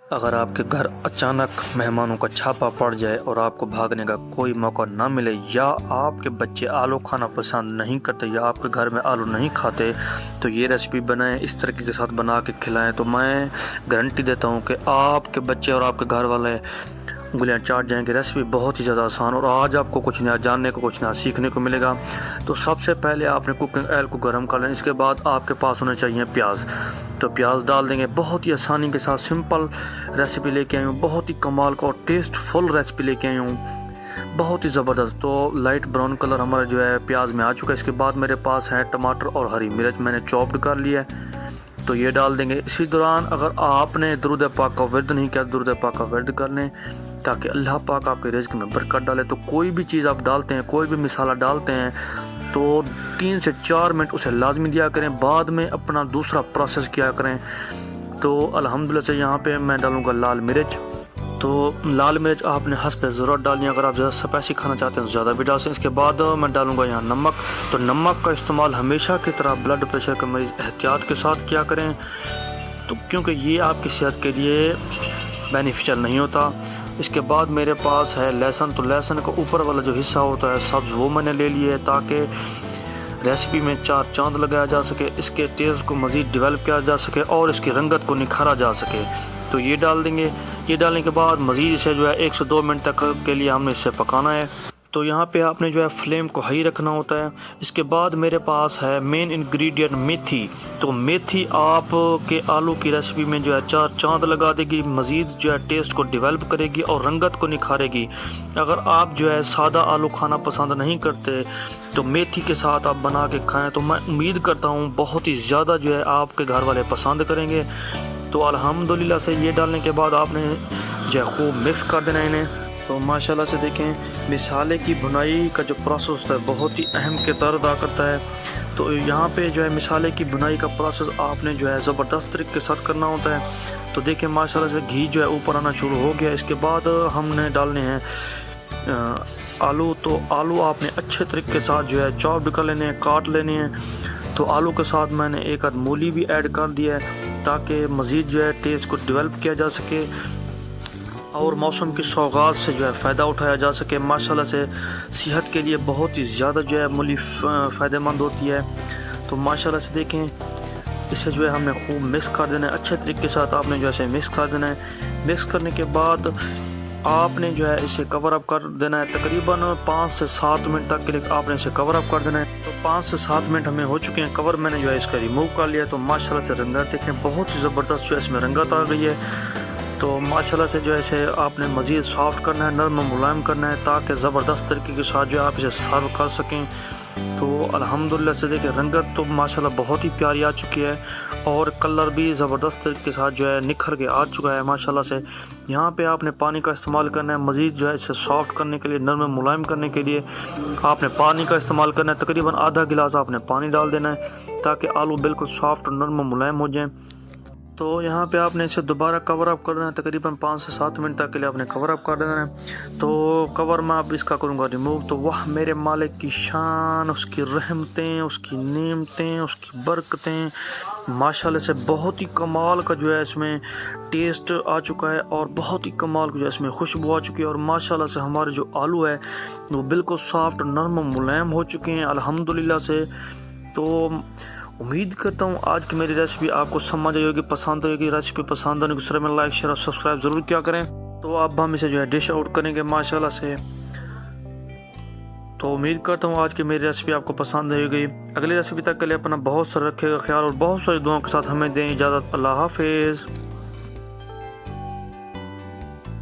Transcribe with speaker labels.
Speaker 1: अगर आपके घर अचानक मेहमानों का छापा पड़ जाए और आपको भागने का कोई मौका ना मिले, या आपके बच्चे आलू खाना पसंद नहीं करते, या आपके घर में आलू नहीं खाते, तो ये रेसिपी बनाएं, इस तरीके के साथ बना के खिलाएं तो मैं गारंटी देता हूँ कि आपके बच्चे और आपके घर वाले उंगलियां चाट जाएंगे। रेसिपी बहुत ही ज़्यादा आसान और आज आपको कुछ नया जानने को, कुछ नया सीखने को मिलेगा। तो सबसे पहले आपने कुकिंग ऑयल को गर्म कर लेना। इसके बाद आपके पास होने चाहिए प्याज, तो प्याज डाल देंगे। बहुत ही आसानी के साथ सिंपल रेसिपी लेके आई हूँ, बहुत ही कमाल का और टेस्टफुल रेसिपी लेके आई हूँ, बहुत ही ज़बरदस्त। तो लाइट ब्राउन कलर हमारा जो है प्याज में आ चुका है। इसके बाद मेरे पास है टमाटर और हरी मिर्च, मैंने चॉप्ड कर लिया है, तो ये डाल देंगे। इसी दौरान अगर आपने दुरूद पाक का विर्द नहीं किया, दुरूद पाक का विर्द कर लें ताकि अल्लाह पाक आपके रिज़्क़ में बरकत डाले। तो कोई भी चीज़ आप डालते हैं, कोई भी मसाला डालते हैं, तो 3 से 4 मिनट उसे लाजमी दिया करें, बाद में अपना दूसरा प्रोसेस किया करें। तो अल्हम्दुलिल्लाह से यहाँ पे मैं डालूँगा लाल मिर्च। तो लाल मिर्च आपने हस्ब ज़रूरत डालनी है, अगर आप ज़्यादा स्पाइसी खाना चाहते हैं तो ज़्यादा भी डाल सकते हैं। इसके बाद मैं डालूँगा यहाँ नमक। तो नमक का इस्तेमाल हमेशा की तरह ब्लड प्रेशर के मरीज़ एहतियात के साथ किया करें, तो क्योंकि ये आपकी सेहत के लिए बेनिफिशियल नहीं होता। इसके बाद मेरे पास है लहसुन। तो लहसुन का ऊपर वाला जो हिस्सा होता है सब्ज़, वो मैंने ले लिया है ताकि रेसिपी में 4 चांद लगाया जा सके, इसके टेस्ट को मज़ीद डेवलप किया जा सके और इसकी रंगत को निखारा जा सके। तो ये डाल देंगे। ये डालने के बाद मज़ीद इसे जो है 1 से 2 मिनट तक के लिए हमने इसे पकाना है। तो यहाँ पे आपने जो है फ्लेम को हाई रखना होता है। इसके बाद मेरे पास है मेन इंग्रेडिएंट मेथी। तो मेथी आपके आलू की रेसिपी में जो है 4 चांद लगा देगी, मज़ीद जो है टेस्ट को डेवलप करेगी और रंगत को निखारेगी। अगर आप जो है सादा आलू खाना पसंद नहीं करते तो मेथी के साथ आप बना के खाएं, तो मैं उम्मीद करता हूँ बहुत ही ज़्यादा जो है आपके घर वाले पसंद करेंगे। तो अल्हम्दुलिल्लाह से ये डालने के बाद आपने जो है खूब मिक्स कर देना इन्हें। तो माशाल्लाह से देखें, मिसाले की भुनाई का जो प्रोसेस होता है बहुत ही अहम किरदार अदा करता है। तो यहाँ पे जो है मिसाले की भुनाई का प्रोसेस आपने जो है ज़बरदस्त तरीके के साथ करना होता है। तो देखें माशाल्लाह से घी जो है ऊपर आना शुरू हो गया। इसके बाद हमने डालने हैं आलू। तो आलू आपने अच्छे तरीके के साथ जो है चॉप कर लेने हैं, काट लेने हैं। तो आलू के साथ मैंने एक आध मूली भी ऐड कर दिया है ताकि मज़ीद जो है टेस्ट को डेवलप किया जा सके और मौसम की सौगात से जो है फ़ायदा उठाया जा सके। माशाल्लाह से सेहत के लिए बहुत ही ज़्यादा जो है मूली फ़ायदेमंद होती है। तो माशाल्लाह से देखें, इसे जो है हमने खूब मिक्स कर देना है, अच्छे तरीके के साथ आपने जो है मिक्स कर देना है। मिक्स करने के बाद आपने जो है इसे कवर अप कर देना है। तकरीबन 5 से 7 मिनट तक के लिए आपने इसे कवर अप कर देना है। तो 5 से 7 मिनट हमें हो चुके हैं कवर, मैंने जो है इसका रिमूव कर लिया। तो माशाल्लाह से रंगत देखें, बहुत ही ज़बरदस्त जो है इसमें रंगत आ गई है। तो माशाल्लाह से जो है इसे आपने मज़ीद सॉफ्ट करना है, नरम मुलायम करना है ताकि ज़बरदस्त तरीके के साथ जो है आप इसे सर्व कर सकें। तो अल्हम्दुलिल्लाह से देखिए रंगत तो माशाल्लाह बहुत ही प्यारी आ चुकी है और कलर भी ज़बरदस्त तरीके के साथ जो है निखर के आ चुका है माशाल्लाह से। यहाँ पे आपने पानी का इस्तेमाल करना है, मज़ीद जो है इसे सॉफ्ट करने के लिए, नरम मुलायम करने के लिए आपने पानी का इस्तेमाल करना है। तकरीबन आधा गिलास आपने पानी डाल देना है ताकि आलू बिल्कुल सॉफ्ट और नरम मुलायम हो जाएँ। तो यहाँ पे आपने इसे दोबारा कवर अप करना है, तकरीबन 5 से 7 मिनट तक के लिए आपने कवर अप कर देना है। तो कवर मैं अब इसका करूँगा रिमूव। तो वाह मेरे मालिक की शान, उसकी रहमतें, उसकी नेमतें, उसकी बरकतें, माशाल्लाह से बहुत ही कमाल का जो है इसमें टेस्ट आ चुका है और बहुत ही कमाल की जो है इसमें खुशबू आ चुकी है। और माशाल्लाह से हमारे जो आलू है वो बिल्कुल सॉफ्ट, नरम, मुलायम हो चुके हैं अल्हम्दुलिल्लाह से। तो उम्मीद करता हूँ आज की मेरी रेसिपी आपको समझ आई होगी, पसंद आएगी। रेसिपी पसंद आने के में लाइक, शेयर और सब्सक्राइब ज़रूर किया करें। तो अब हम इसे जो है डिश आउट करेंगे माशाल्लाह से। तो उम्मीद करता हूँ आज की मेरी रेसिपी आपको पसंद आई होगी। अगली रेसिपी तक के लिए अपना बहुत सारा रखेगा ख्याल और बहुत सारी दुआओं के साथ हमें दें इजाज़त। अल्लाह हाफिज़।